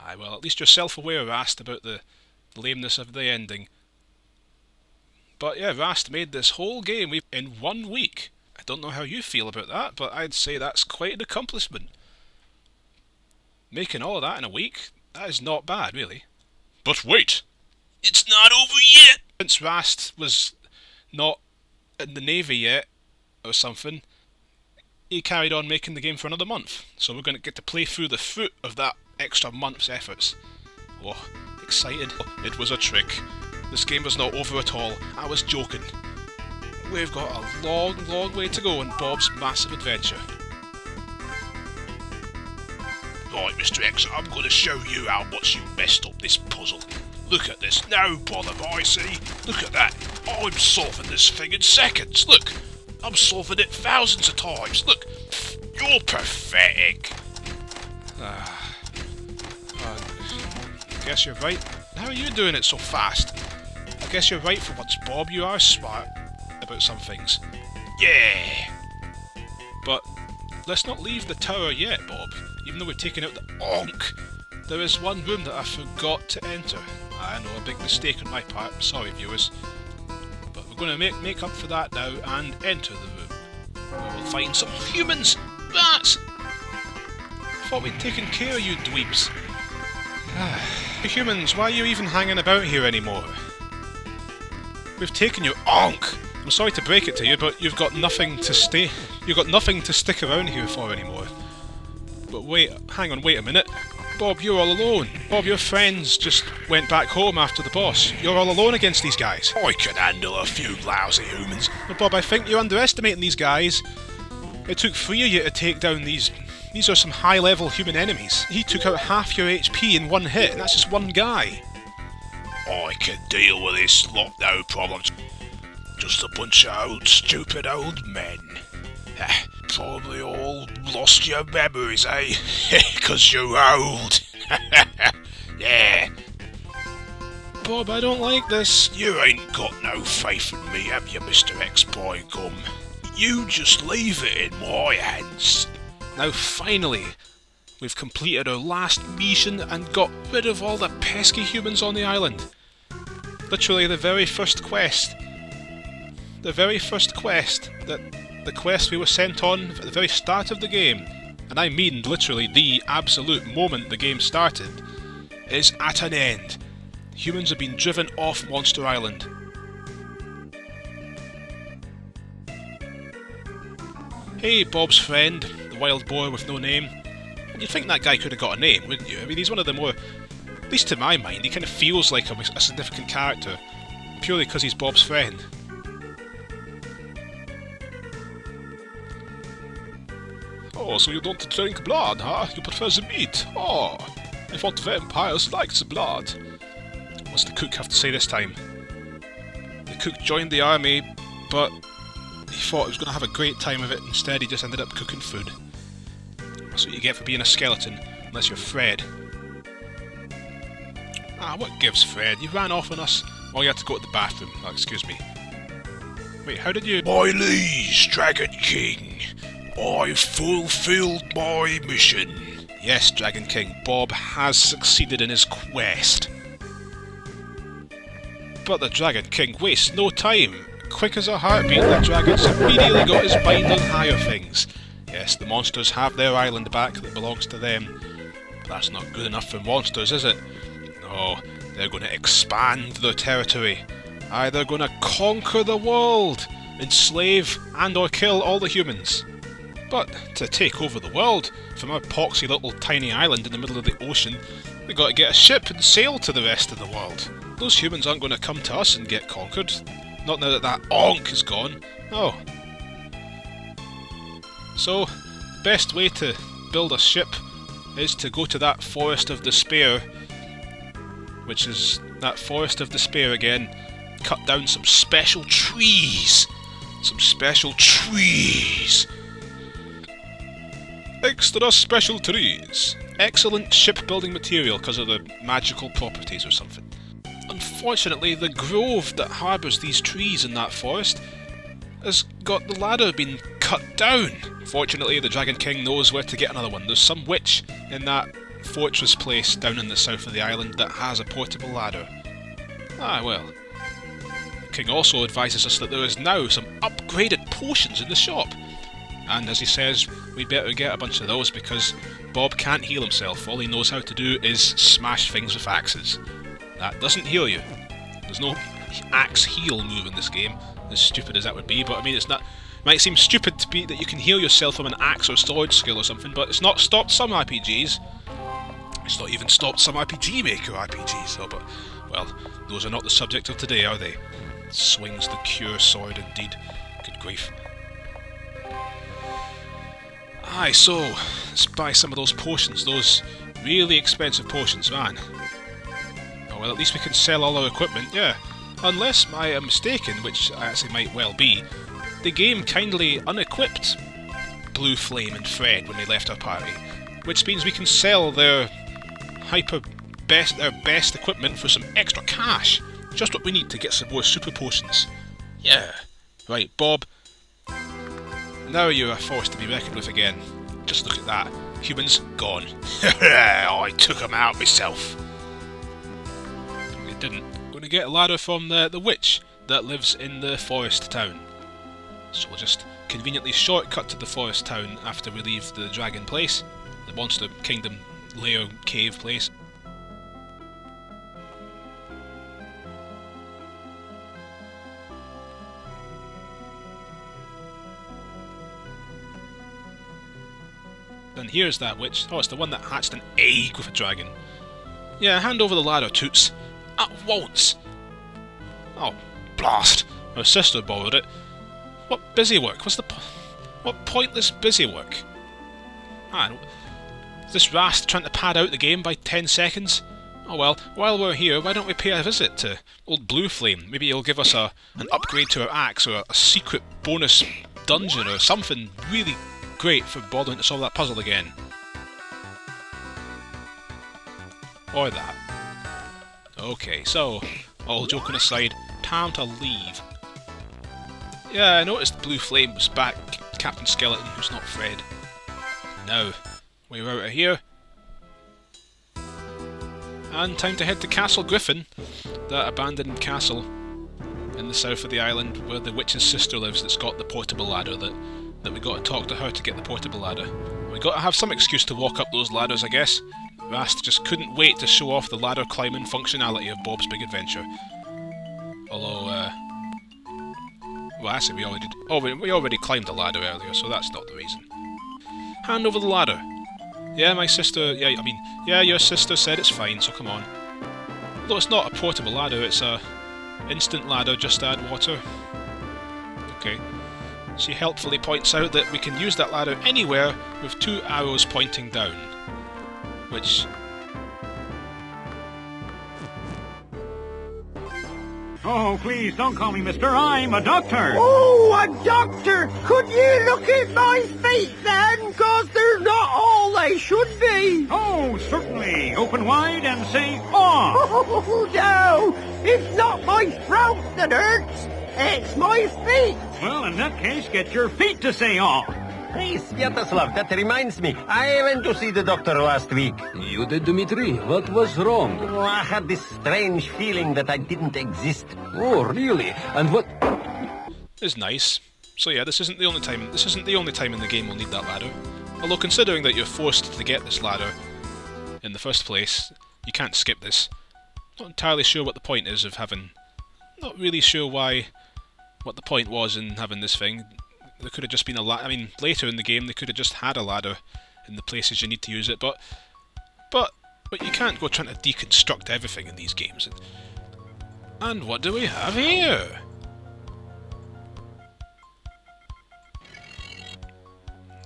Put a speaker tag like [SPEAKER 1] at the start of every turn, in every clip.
[SPEAKER 1] Aye, well, at least you're self-aware, Rast, about the lameness of the ending. But yeah, Rast made this whole game in 1 week. I don't know how you feel about that, but I'd say that's quite an accomplishment. Making all of that in a week, that is not bad, really. But wait! It's not over yet! Since Rast was not in the Navy yet, or something, he carried on making the game for another month. So we're going to get to play through the fruit of that extra month's efforts. Oh, excited. It was a trick. This game was not over at all. I was joking. We've got a long, long way to go in Bob's massive adventure. Right, Mr. X, I'm going to show you how much you messed up this puzzle. Look at this. No bother, I see. Look at that. I'm solving this thing in seconds. Look. I'm solving it thousands of times. Look. You're pathetic. I guess you're right. How are you doing it so fast? I guess you're right for once, Bob. You are smart about some things. Yeah. But let's not leave the tower yet, Bob. Even though we're taking out the onk, there is one room that I forgot to enter. I know, a big mistake on my part. Sorry, viewers. But we're going to make up for that now and enter the room. We will find some humans! Rats! I thought we'd taken care of you dweebs. Humans, why are you even hanging about here anymore? We've taken your onk! I'm sorry to break it to you, but you've got nothing to stay. You've got nothing to stick around here for anymore. But wait, hang on, wait a minute. Bob, you're all alone. Bob, your friends just went back home after the boss. You're all alone against these guys. I can handle a few lousy humans. Well, Bob, I think you're underestimating these guys. It took 3 of you to take down these. These are some high-level human enemies. He took out half your HP in one hit, and that's just one guy. I can deal with this lot, no problems. Just a bunch of stupid old men. Probably all lost your memories, eh? 'Cause you're old. Yeah. Bob, I don't like this. You ain't got no faith in me, have you, Mr. X-Boy-Gum? You just leave it in my hands. Now finally, we've completed our last mission and got rid of all the pesky humans on the island. Literally the very first quest. The very first quest the quest we were sent on at the very start of the game, and I mean literally the absolute moment the game started, is at an end. Humans have been driven off Monster Island. Hey, Bob's friend, the wild boar with no name. And you'd think that guy could have got a name, wouldn't you? I mean, he's one of the more, at least to my mind, he kind of feels like a significant character, purely because he's Bob's friend. Oh, so you don't drink blood, huh? You prefer the meat? Oh, I thought vampires liked the blood. What's the cook have to say this time? The cook joined the army, but he thought he was going to have a great time of it. Instead, he just ended up cooking food. That's what you get for being a skeleton, unless you're Fred. Ah, what gives, Fred? You ran off on us. Oh, you had to go to the bathroom. Oh, excuse me. Wait, how did you... My liege, Dragon King. I've fulfilled my mission. Yes, Dragon King, Bob has succeeded in his quest. But the Dragon King wastes no time. Quick as a heartbeat, the dragon's immediately got his mind on higher things. Yes, the monsters have their island back that belongs to them. But that's not good enough for monsters, is it? No, they're going to expand their territory. Aye, they're going to conquer the world, enslave and or kill all the humans. But to take over the world from our poxy little tiny island in the middle of the ocean, we got to get a ship and sail to the rest of the world. Those humans aren't going to come to us and get conquered. Not now that that onk is gone. No. So, the best way to build a ship is to go to that Forest of Despair, which is that Forest of Despair again, cut down some special trees. Some special trees. Extra special trees. Excellent shipbuilding material because of the magical properties or something. Unfortunately, the grove that harbours these trees in that forest has got the ladder been cut down. Fortunately, the Dragon King knows where to get another one. There's some witch in that fortress place down in the south of the island that has a portable ladder. Ah, well. The king also advises us that there is now some upgraded potions in the shop. And as he says, we'd better get a bunch of those because Bob can't heal himself. All he knows how to do is smash things with axes. That doesn't heal you. There's no axe heal move in this game, as stupid as that would be, but I mean it's not... It might seem stupid to be that you can heal yourself from an axe or sword skill or something, but it's not stopped some RPGs. It's not even stopped some RPG Maker RPGs, so, but, well, those are not the subject of today, are they? Swings the cure sword indeed. Good grief. Aye, so, let's buy some of those potions, those really expensive potions, man. Oh, well, at least we can sell all our equipment, yeah. Unless I am mistaken, which I actually might well be, the game kindly unequipped Blue Flame and Fred when they left our party, which means we can sell their best equipment for some extra cash. Just what we need to get some more super potions. Yeah. Right, Bob. Now you are forced to be reckoned with again. Just look at that. Humans gone. I took them out myself. It didn't. I'm going to get a ladder from the witch that lives in the forest town. So we'll just conveniently shortcut to the forest town after we leave the dragon place, the monster kingdom lair cave place. And here's that witch. Oh, it's the one that hatched an egg with a dragon. Yeah, hand over the ladder, Toots. At once! Oh, blast! Her sister borrowed it. What busy work? What pointless busy work? Ah, is this Rast trying to pad out the game by 10 seconds? Oh well, while we're here, why don't we pay a visit to old Blue Flame? Maybe he'll give us an upgrade to our axe, or a secret bonus dungeon, or something really great for bothering to solve that puzzle again. Or that. Okay, so, all joking aside, time to leave. Yeah, I noticed Blue Flame was back, Captain Skeleton, who's not Fred. Now, we're out of here. And time to head to Castle Griffin, that abandoned castle in the south of the island where the witch's sister lives that's got the portable ladder that we got to talk to her to get the portable ladder. We got to have some excuse to walk up those ladders, I guess. Rast just couldn't wait to show off the ladder climbing functionality of Bob's Big Adventure. Although, well, actually, we already climbed the ladder earlier, so that's not the reason. Hand over the ladder. Yeah, my sister. Yeah, your sister said it's fine, so come on. Although it's not a portable ladder, it's a instant ladder. Just add water. Okay. She helpfully points out that we can use that ladder anywhere with 2 arrows pointing down, which.
[SPEAKER 2] Oh, please, don't call me mister. I'm a doctor.
[SPEAKER 3] Oh, a doctor! Could you look at my feet then? 'Cause they're not all they should be.
[SPEAKER 2] Oh, certainly. Open wide and say, "Aw."
[SPEAKER 3] Oh, no! It's not my throat that hurts. It's my feet.
[SPEAKER 2] Well, in that case, get your feet to say, "Aw."
[SPEAKER 4] Hey, Sviatoslav, that reminds me. I went to see the doctor last week.
[SPEAKER 5] You did, Dmitri? What was wrong?
[SPEAKER 4] Oh, I had this strange feeling that I didn't exist.
[SPEAKER 5] Oh, really? And what...
[SPEAKER 1] Is nice. So yeah, this isn't the only time in the game we'll need that ladder. Although considering that you're forced to get this ladder in the first place, you can't skip this. Not entirely sure what the point is of having... Not really sure what the point was in having this thing. There could have just been a ladder. I mean, later in the game they could have just had a ladder in the places you need to use it, but you can't go trying to deconstruct everything in these games. And what do we have here?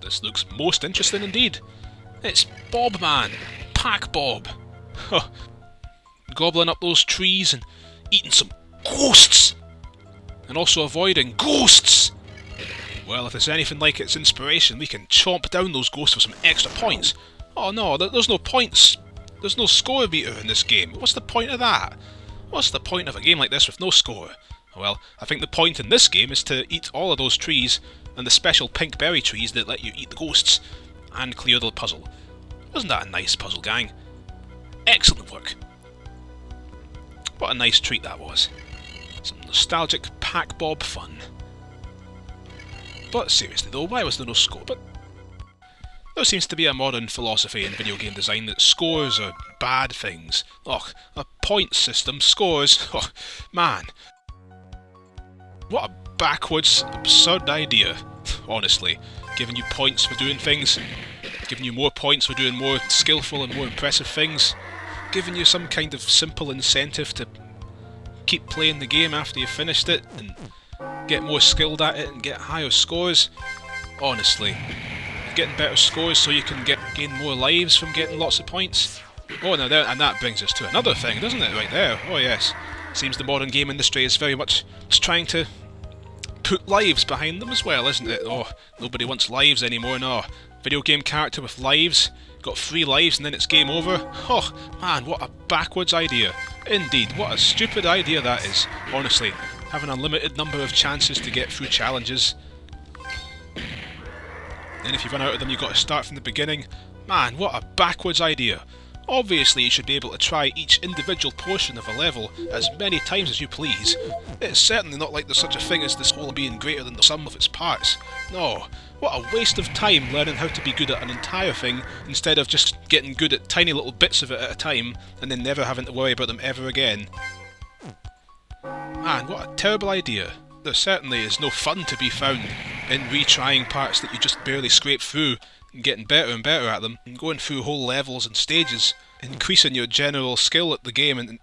[SPEAKER 1] This looks most interesting indeed. It's Bob Man, Pack Bob. Huh. Gobbling up those trees and eating some ghosts, and also avoiding ghosts. Well, if there's anything like its inspiration, we can chomp down those ghosts for some extra points. Oh no, there's no points. There's no score meter in this game. What's the point of that? What's the point of a game like this with no score? Well, I think the point in this game is to eat all of those trees and the special pink berry trees that let you eat the ghosts and clear the puzzle. Wasn't that a nice puzzle, gang? Excellent work. What a nice treat that was. Some nostalgic pack-bob fun. But seriously though, why was there no score? But there seems to be a modern philosophy in video game design that scores are bad things. Ugh, a point system, scores, oh man. What a backwards, absurd idea, honestly. Giving you points for doing things, giving you more points for doing more skillful and more impressive things, giving you some kind of simple incentive to keep playing the game after you've finished it, and get more skilled at it and get higher scores. Honestly, getting better scores so you can gain more lives from getting lots of points. Oh, now there, and that brings us to another thing, doesn't it, right there? Oh yes, seems the modern game industry is very much just trying to put lives behind them as well, isn't it? Oh, nobody wants lives anymore, no. Video game character with lives, got 3 lives and then it's game over. Oh man, what a backwards idea. Indeed, what a stupid idea that is. Honestly, having a limited number of chances to get through challenges. Then if you run out of them you've got to start from the beginning. Man, what a backwards idea. Obviously you should be able to try each individual portion of a level as many times as you please. It's certainly not like there's such a thing as this whole being greater than the sum of its parts. No, what a waste of time learning how to be good at an entire thing instead of just getting good at tiny little bits of it at a time and then never having to worry about them ever again. Man, what a terrible idea. There certainly is no fun to be found in retrying parts that you just barely scrape through and getting better and better at them, and going through whole levels and stages, increasing your general skill at the game and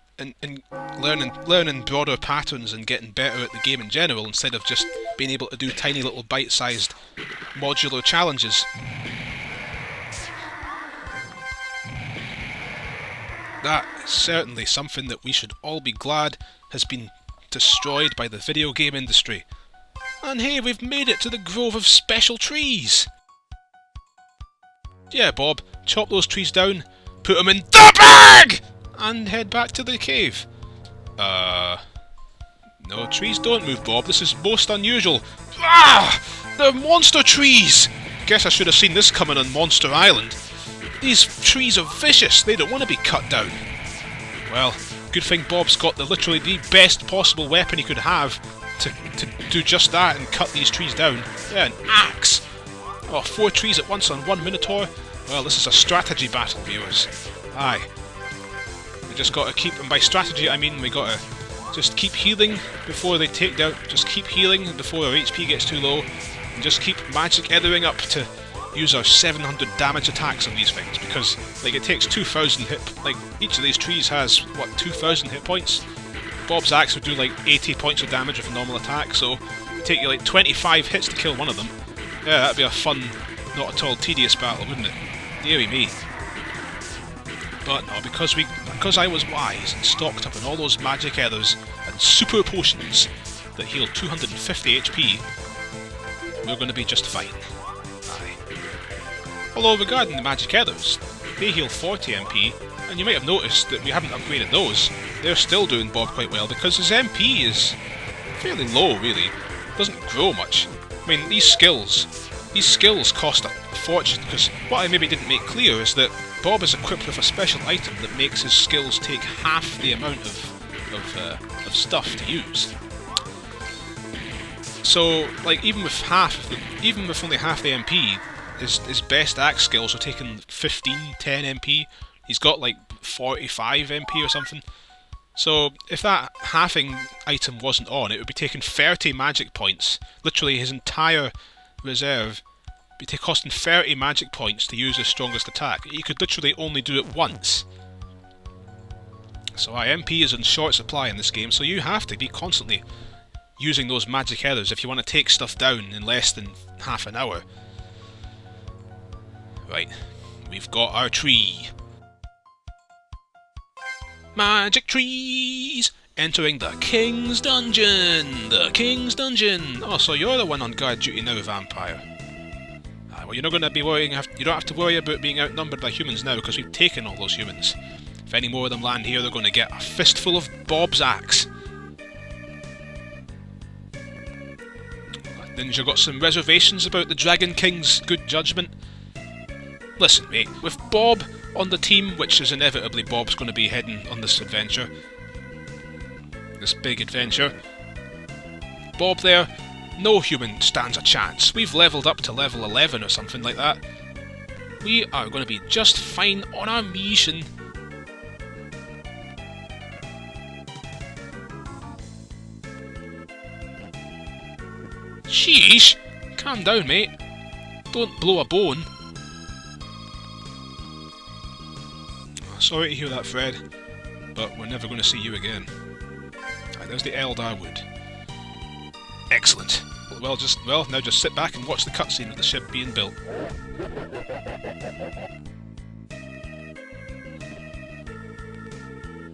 [SPEAKER 1] learning broader patterns and getting better at the game in general instead of just being able to do tiny little bite-sized modular challenges. That is certainly something that we should all be glad has been destroyed by the video game industry. And hey, we've made it to the grove of special trees! Yeah, Bob, chop those trees down, put them in the bag! And head back to the cave. No, trees don't move, Bob. This is most unusual. Ah! They're monster trees! Guess I should have seen this coming on Monster Island. These trees are vicious. They don't want to be cut down. Well, good thing Bob's got literally the best possible weapon he could have to do just that and cut these trees down. Yeah, an axe! Oh, 4 trees at once on 1 Minotaur? Well, this is a strategy battle, viewers. Aye. We just gotta keep, and by strategy I mean we gotta just keep healing before they take down, just keep healing before our HP gets too low, and just keep magic ethering up to use our 700 damage attacks on these things, because, like, it takes 2,000 like, each of these trees has, what, 2,000 hit points? Bob's axe would do like 80 points of damage with a normal attack, so it'd take you like 25 hits to kill one of them. Yeah, that'd be a fun, not at all tedious battle, wouldn't it? Deary me. But no, because I was wise and stocked up on all those magic ethers and super potions that heal 250 HP, we're going to be just fine. Aye. Although regarding the magic ethers, they heal 40 MP, and you might have noticed that we haven't upgraded those. They're still doing Bob quite well because his MP is fairly low, really. Doesn't grow much. I mean, these skills cost a fortune, because what I maybe didn't make clear is that Bob is equipped with a special item that makes his skills take half the amount of stuff to use. So, like, even with only half the MP, his best axe skills are taking 15, 10 MP. He's got like 45 MP or something. So if that halving item wasn't on, it would be taking 30 magic points. Literally his entire reserve would be costing 30 magic points to use his strongest attack. He could literally only do it once. So MP is in short supply in this game, so you have to be constantly using those magic ethers if you want to take stuff down in less than half an hour. Right, we've got our tree. Magic trees! Entering the King's Dungeon! The King's Dungeon! Oh, so you're the one on guard duty now, vampire. Well, you're not going to be worrying, you don't have to worry about being outnumbered by humans now, because we've taken all those humans. If any more of them land here, they're going to get a fistful of Bob's axe. Ninja got some reservations about the Dragon King's good judgment. Listen, mate, with Bob on the team, which is inevitably Bob's going to be heading on this adventure, this big adventure, Bob there, no human stands a chance. We've leveled up to level 11 or something like that. We are going to be just fine on our mission. Sheesh! Calm down, mate. Don't blow a bone. Sorry to hear that, Fred, but we're never going to see you again. Right, there's the Eldar Wood. Excellent. Well, now just sit back and watch the cutscene of the ship being built.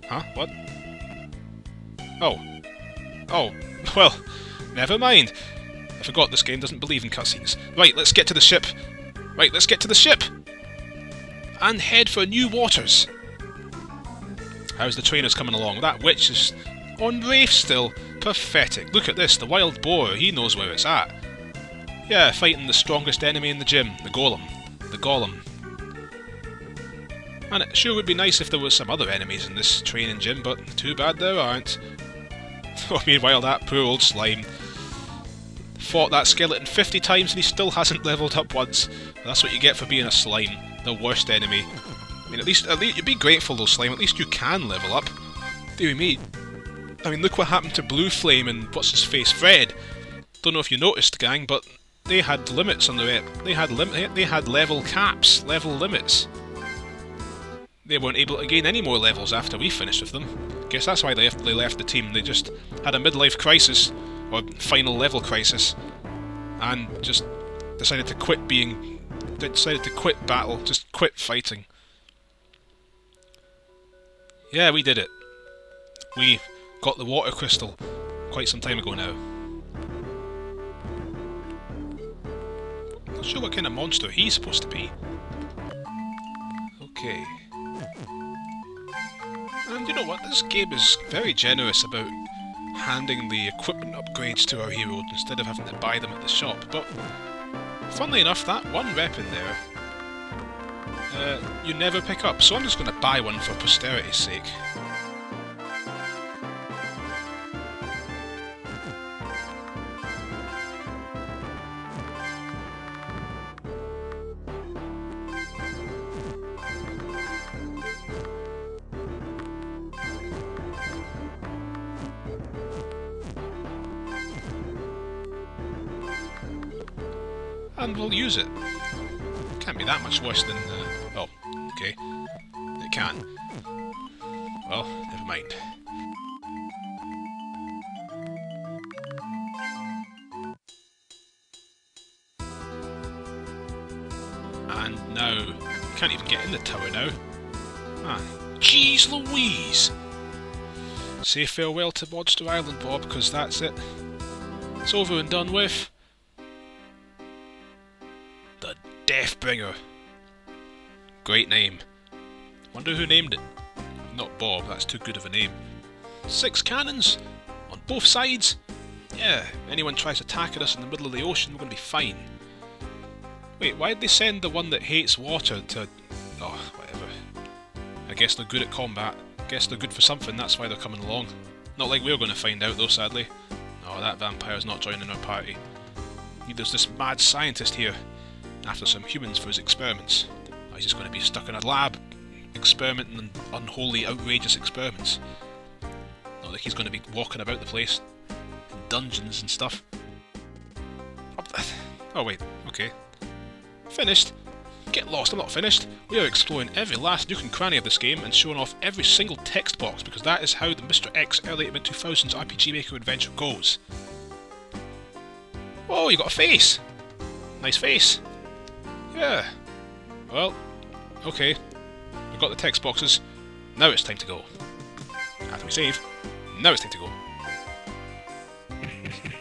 [SPEAKER 1] Huh? What? Oh. Oh. Well, never mind. I forgot this game doesn't believe in cutscenes. Right, let's get to the ship. Right, let's get to the ship! And head for new waters. How's the trainers coming along? That witch is on Reef still. Pathetic. Look at this, the wild boar, he knows where it's at. Yeah, fighting the strongest enemy in the gym, the golem. The golem. And it sure would be nice if there was some other enemies in this training gym, but too bad there aren't. Oh, meanwhile, that poor old slime fought that skeleton 50 times and he still hasn't leveled up once. That's what you get for being a slime. The worst enemy. I mean, at least you'd be grateful though, slime. At least you can level up. Dear me. I mean, look what happened to Blue Flame and what's his face, Fred. Don't know if you noticed, gang, but they had limits on their they had level caps, level limits. They weren't able to gain any more levels after we finished with them. Guess that's why they left the team. They just had a midlife crisis, or final level crisis, and just decided to quit battle, just quit fighting. Yeah, we did it. We got the water crystal quite some time ago now. Not sure what kind of monster he's supposed to be. Okay. And you know what, this game is very generous about handing the equipment upgrades to our heroes instead of having to buy them at the shop, but funnily enough, that one weapon there, you never pick up, so I'm just going to buy one for posterity's sake. And we'll use it. Can't be that much worse than... oh, okay. It can. Well, never mind. And now... you can't even get in the tower now. Ah, jeez Louise! Say farewell to Monster Island, Bob, because that's it. It's over and done with. Deathbringer. Great name. Wonder who named it. Not Bob, that's too good of a name. 6 cannons! On both sides! Yeah, anyone tries attacking us in the middle of the ocean, we're going to be fine. Wait, why'd they send the one that hates water to... oh, whatever. I guess they're good at combat. Guess they're good for something, that's why they're coming along. Not like we're going to find out though, sadly. Oh, that vampire's not joining our party. There's this mad scientist here, after some humans for his experiments. Oh, he's just going to be stuck in a lab, experimenting on unholy, outrageous experiments. Not like he's going to be walking about the place, in dungeons and stuff. Oh wait, okay. Finished? Get lost, I'm not finished. We are exploring every last nook and cranny of this game and showing off every single text box because that is how the Mr. X early mid-2000s RPG Maker adventure goes. Oh, you got a face! Nice face. Yeah. Well, okay. We've got the text boxes. Now it's time to go. After we save, now it's time to go.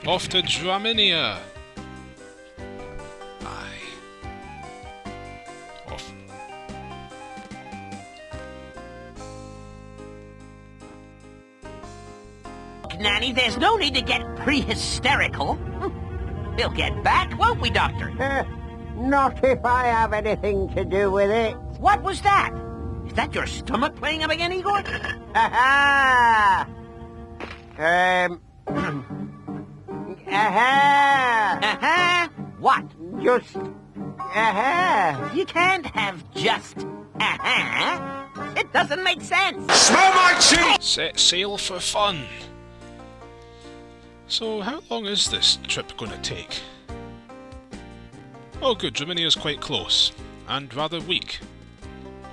[SPEAKER 1] Off to Draminia! Aye. Off.
[SPEAKER 3] Nanny, there's no need to get pre-hysterical. We'll get back, won't we, Doctor? Not if I have anything to do with it.
[SPEAKER 6] What was that? Is that your stomach playing up again, Igor?
[SPEAKER 3] Aha! Aha!
[SPEAKER 6] Uh-huh. What?
[SPEAKER 3] Just... aha!
[SPEAKER 6] You can't have just uh-huh. It doesn't make sense.
[SPEAKER 1] Set sail for fun. So, how long is this trip going to take? Oh good, Romania's quite close, and rather weak.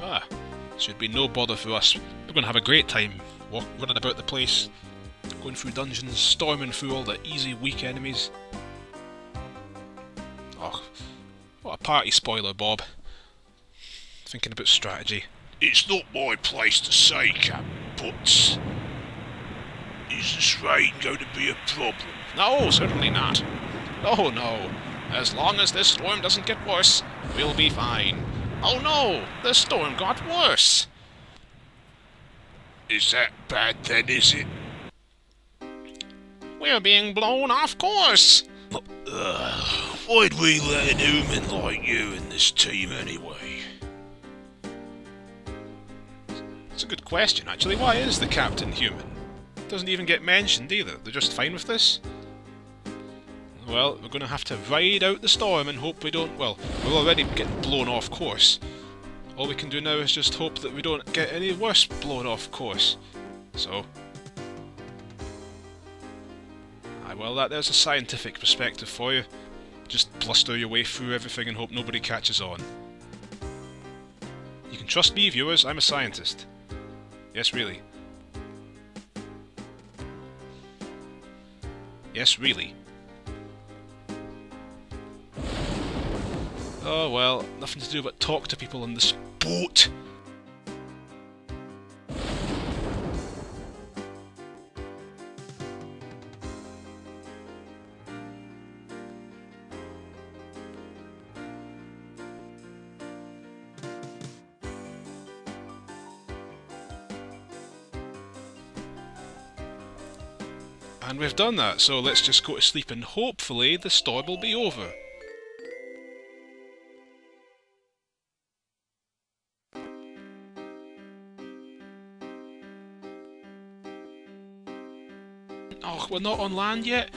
[SPEAKER 1] Ah, should be no bother for us. We're going to have a great time running about the place, going through dungeons, storming through all the easy, weak enemies. Oh, what a party spoiler, Bob. Thinking about strategy.
[SPEAKER 7] It's not my place to say, Captain, but... is this rain going to be a problem?
[SPEAKER 1] No, certainly not. Oh no. As long as this storm doesn't get worse, we'll be fine. Oh no, the storm got worse.
[SPEAKER 7] Is that bad then, is it?
[SPEAKER 1] We're being blown off course.
[SPEAKER 7] Why'd we let an human like you in this team anyway?
[SPEAKER 1] That's a good question, actually. Why is the captain human? Doesn't even get mentioned either. They're just fine with this? Well, we're going to have to ride out the storm and hope we don't... well, we're already getting blown off course. All we can do now is just hope that we don't get any worse blown off course. So... well, there's a scientific perspective for you. Just bluster your way through everything and hope nobody catches on. You can trust me, viewers, I'm a scientist. Yes, really. Yes, really. Oh well, nothing to do but talk to people on this boat. And we've done that, so let's just go to sleep and hopefully the storm will be over. Oh, we're not on land yet?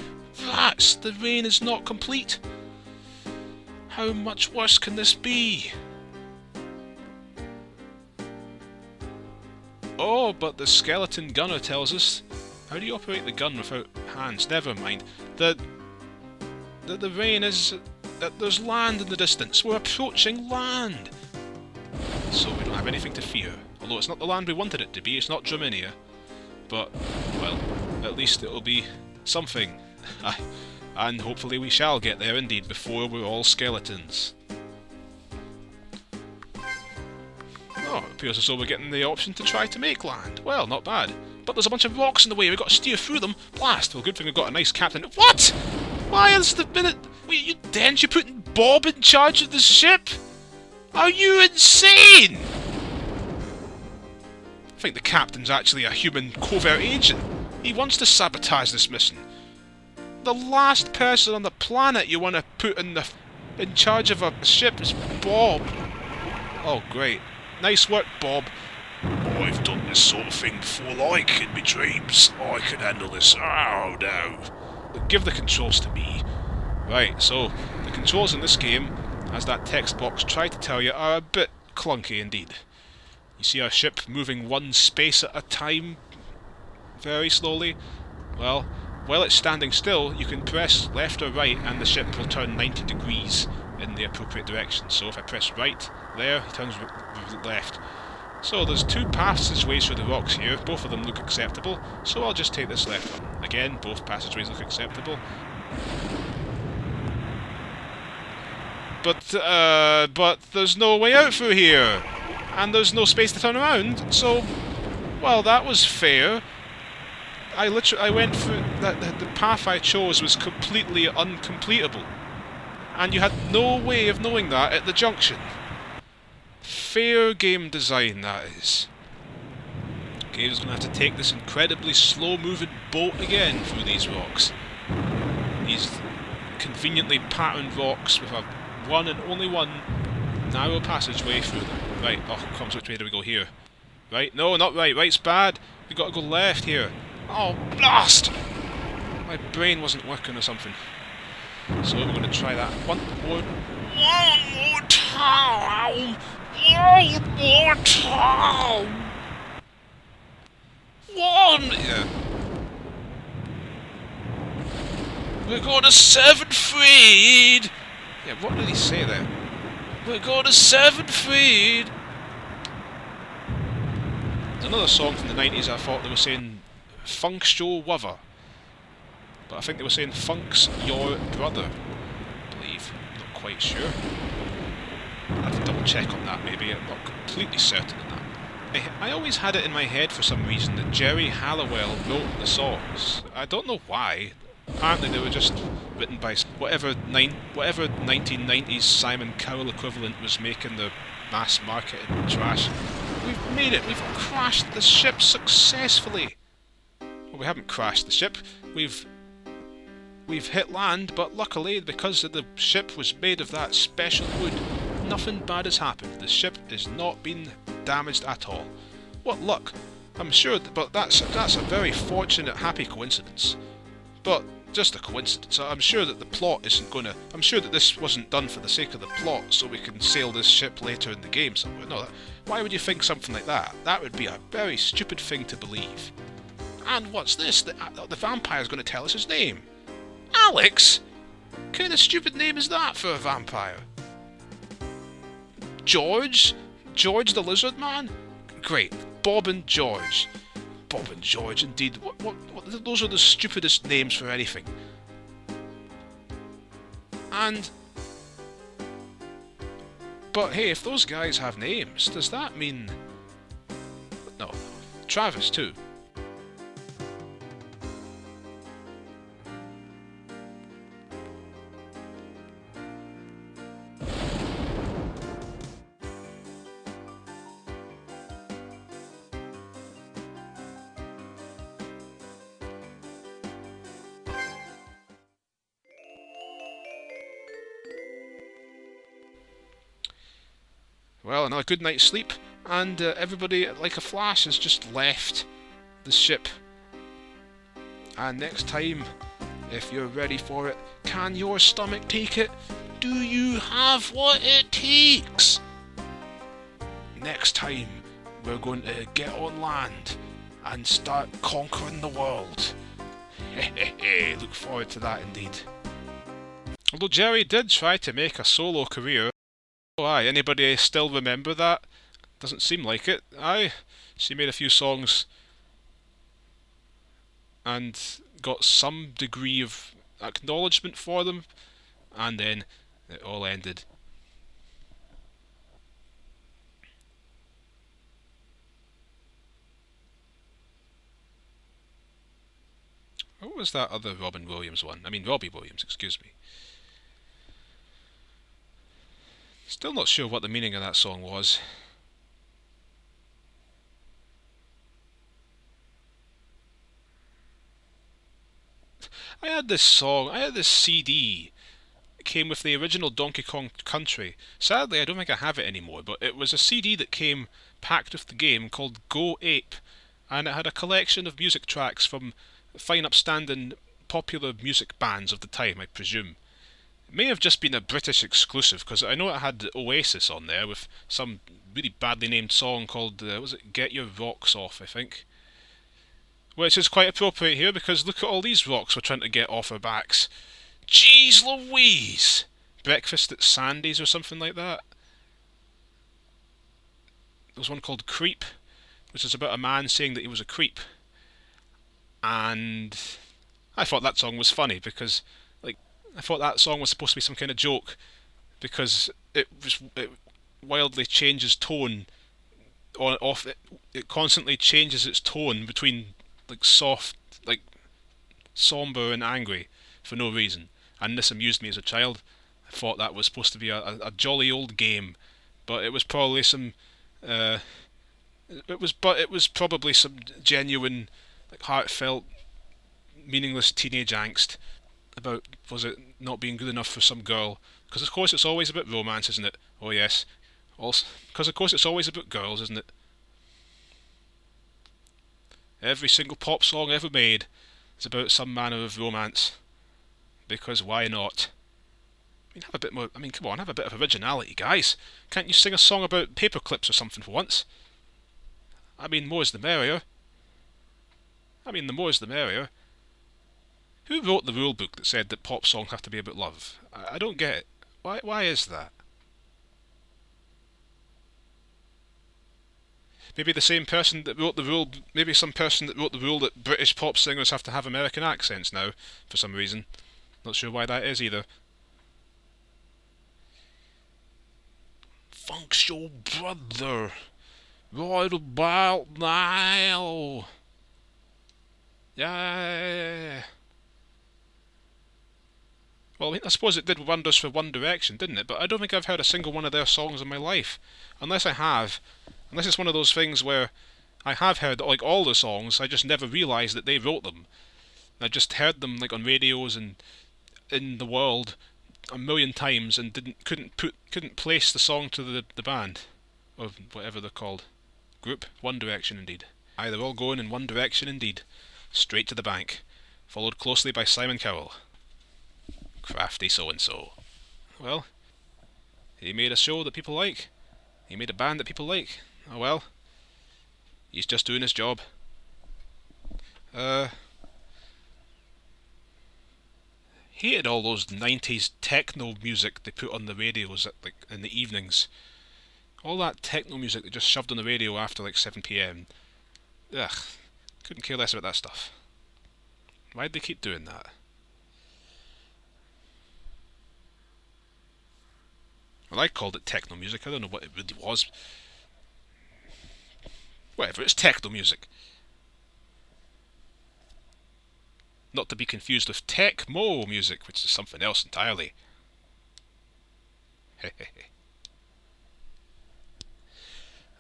[SPEAKER 1] Rats! The rain is not complete! How much worse can this be? Oh, but the skeleton gunner tells us... how do you operate the gun without hands? Never mind. The rain is... there's land in the distance. We're approaching land! So we don't have anything to fear. Although it's not the land we wanted it to be, it's not Germania. But, well, at least it'll be something. And hopefully we shall get there indeed before we're all skeletons. Oh, it appears as though we're getting the option to try to make land. Well, not bad. But there's a bunch of rocks in the way, we've got to steer through them. Blast! Well, good thing we've got a nice captain. What?! Why is the minute... wait, you dens? You're putting Bob in charge of the ship? Are you insane?! I think the captain's actually a human covert agent. He wants to sabotage this mission. The last person on the planet you want to put in charge of a ship is Bob. Oh, great. Nice work, Bob.
[SPEAKER 7] I've done this sort of thing before, like in my dreams. I can handle this. Oh no.
[SPEAKER 1] Give the controls to me. Right, so the controls in this game, as that text box tried to tell you, are a bit clunky indeed. You see our ship moving one space at a time, very slowly. Well, while it's standing still, you can press left or right and the ship will turn 90 degrees in the appropriate direction. So if I press right there, it turns left. So there's two passageways through the rocks here, both of them look acceptable, so I'll just take this left one. Again, both passageways look acceptable. But there's no way out through here! And there's no space to turn around, so... well, that was fair. I went through... the path I chose was completely uncompletable. And you had no way of knowing that at the junction. Fair game design, that is. Okay, just gonna have to take this incredibly slow-moving boat again through these rocks. These conveniently patterned rocks with a one and only one narrow passageway through them. Right, oh crumbs, which way do we go here? Right, no, not right, right's bad. We gotta go left here. Oh, blast! My brain wasn't working or something. So we're gonna try that one more time! One more time! Yeah. We're going to 7th grade! Yeah, what did he say there? We're going to 7th grade! There's another song from the 90s I thought they were saying Funk's your brother. But I think they were saying Funk's your brother. I believe. Not quite sure. I'll have to double check on that maybe. I'm not completely certain on that. I always had it in my head for some reason that Jerry Halliwell wrote the songs. I don't know why. Apparently they were just written by whatever 1990s Simon Cowell equivalent was making the mass marketed trash. We've made it! We've crashed the ship successfully! Well, we haven't crashed the ship. We've hit land, but luckily, because the ship was made of that special wood, nothing bad has happened. The ship has not been damaged at all. What luck! I'm sure, but that's a very fortunate, happy coincidence. But just a coincidence. I'm sure that the plot isn't gonna. I'm sure that this wasn't done for the sake of the plot, so we can sail this ship later in the game somewhere. No, why would you think something like that? That would be a very stupid thing to believe. And what's this? The vampire's going to tell us his name. Alex? What kind of stupid name is that for a vampire? George? George the Lizard Man? Great. Bob and George. Bob and George, indeed. What, those are the stupidest names for anything. But hey, if those guys have names, does that mean... No. Travis, too. Well, another good night's sleep, and everybody, like a flash, has just left the ship. And next time, if you're ready for it, can your stomach take it? Do you have what it takes? Next time, we're going to get on land and start conquering the world. Hehehe, look forward to that indeed. Although Jerry did try to make a solo career. Oh aye, anybody still remember that? Doesn't seem like it. Aye, she made a few songs and got some degree of acknowledgement for them, and then it all ended. What was that other Robin Williams one? I mean Robbie Williams, excuse me. Still not sure what the meaning of that song was. I had this CD. It came with the original Donkey Kong Country. Sadly, I don't think I have it anymore, but it was a CD that came packed with the game called Go Ape, and it had a collection of music tracks from fine upstanding popular music bands of the time, I presume. It may have just been a British exclusive, because I know it had Oasis on there with some really badly named song called, was it Get Your Rocks Off, I think? Which is quite appropriate here, because look at all these rocks we're trying to get off our backs. Jeez Louise! Breakfast at Sandy's or something like that. There was one called Creep, which is about a man saying that he was a creep. And I thought that song was funny, because I thought that song was supposed to be some kind of joke, because it wildly changes tone on off. It constantly changes its tone between soft, somber and angry for no reason. And this amused me as a child. I thought that was supposed to be a jolly old game, but it was probably some. It was probably some genuine, heartfelt, meaningless teenage angst about, was it not being good enough for some girl Because of course it's always about romance, isn't it? Oh yes. Also, because of course it's always about girls, isn't it? Every single pop song ever made is about some manner of romance. Because why not? I mean, have a bit more. I mean, come on, have a bit of originality, guys. Can't you sing a song about paper clips or something for once? I mean, more's the merrier. The more's the merrier. Who wrote the rule book that said that pop songs have to be about love? I don't get it. Why is that? Maybe the same person that wrote the rule. Maybe some person that wrote the rule that British pop singers have to have American accents now, for some reason. Not sure why that is either. Funk's your brother, right about now. Yeah. Well, I mean, I suppose it did wonders for One Direction, didn't it? But I don't think I've heard a single one of their songs in my life. Unless I have. Unless it's one of those things where I have heard, like, all the songs, I just never realised that they wrote them. I just heard them, like, on radios and in the world a million times and couldn't place the song to the band. Or whatever they're called. Group? One Direction, indeed. Aye, they're all going in one direction, indeed. Straight to the bank. Followed closely by Simon Cowell. Crafty so-and-so. Well, he made a show that people like. He made a band that people like. Oh well. He's just doing his job. Hated all those 90s techno music they put on the radios at, like, in the evenings. All that techno music they just shoved on the radio after like 7 PM. Ugh. Couldn't care less about that stuff. Why'd they keep doing that? Well, I called it techno music. I don't know what it really was. Whatever, it's techno music. Not to be confused with tech-mo music, which is something else entirely. Hehehe.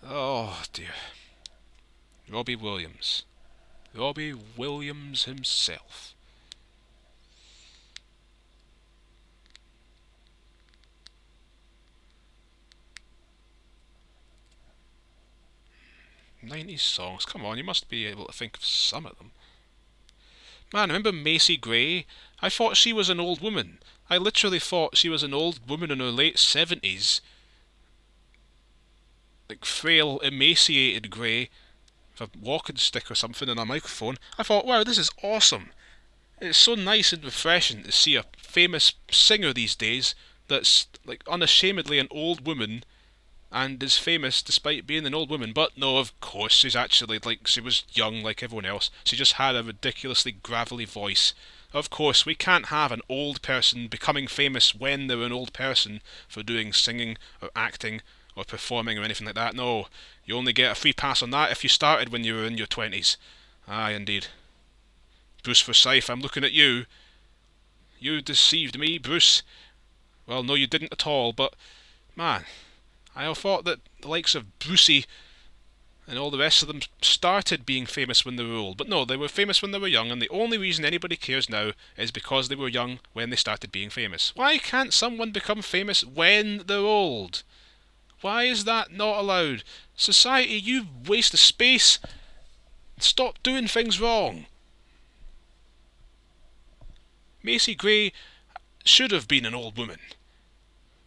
[SPEAKER 1] Oh dear. Robbie Williams. Robbie Williams himself. '90s songs. Come on, you must be able to think of some of them. Man, remember Macy Gray? I thought she was an old woman. I literally thought she was an old woman in her late 70s. Like frail, emaciated Gray, with a walking stick or something and a microphone. I thought, wow, this is awesome. It's so nice and refreshing to see a famous singer these days that's like unashamedly an old woman and is famous despite being an old woman. But no, of course, she's actually, like, she was young like everyone else. She just had a ridiculously gravelly voice. Of course, we can't have an old person becoming famous when they're an old person for doing singing or acting or performing or anything like that. No, you only get a free pass on that if you started when you were in your 20s. Aye, indeed. Bruce Forsyth, I'm looking at you. You deceived me, Bruce. Well, no, you didn't at all, but, man, I thought that the likes of Brucey and all the rest of them started being famous when they were old. But no, they were famous when they were young, and the only reason anybody cares now is because they were young when they started being famous. Why can't someone become famous when they're old? Why is that not allowed? Society, you waste of space. Stop doing things wrong. Macy Gray should have been an old woman.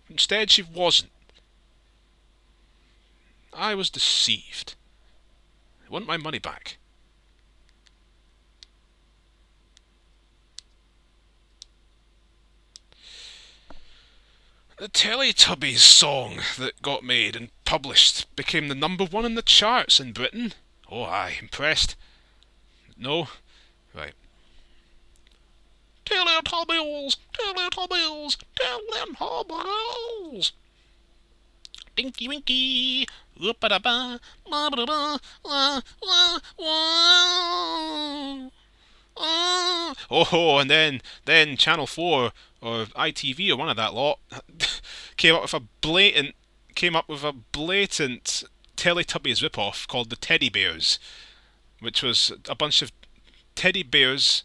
[SPEAKER 1] Instead, she wasn't. I was deceived. I want my money back. The Teletubbies song that got made and published became the #1 in the charts in Britain. Oh, aye, impressed. No? Right. Teletubbies, Teletubbies, Teletubbies. Dinky Winky, whoop-a-da-ba, ba-ba-da-ba, wah-wah-wah. Oh, and then Channel 4 or ITV or one of that lot came up with a blatant Teletubbies rip-off called the Teddy Bears, which was a bunch of teddy bears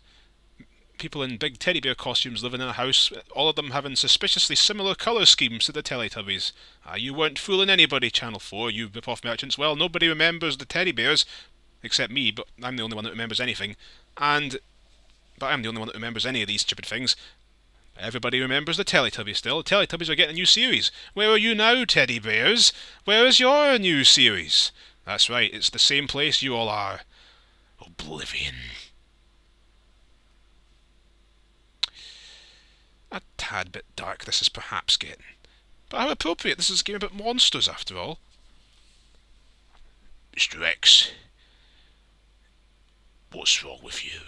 [SPEAKER 1] people in big teddy bear costumes living in a house, all of them having suspiciously similar colour schemes to the Teletubbies. You weren't fooling anybody, Channel 4, you rip-off merchants. Well, nobody remembers the teddy bears, except me, but I'm the only one that remembers anything. But I'm the only one that remembers any of these stupid things. Everybody remembers the Teletubbies still. The Teletubbies are getting a new series. Where are you now, teddy bears? Where is your new series? That's right, it's the same place you all are. Oblivion. A tad bit dark this is perhaps getting. But how appropriate, this is a game about monsters after all.
[SPEAKER 7] Mr. X, what's wrong with you?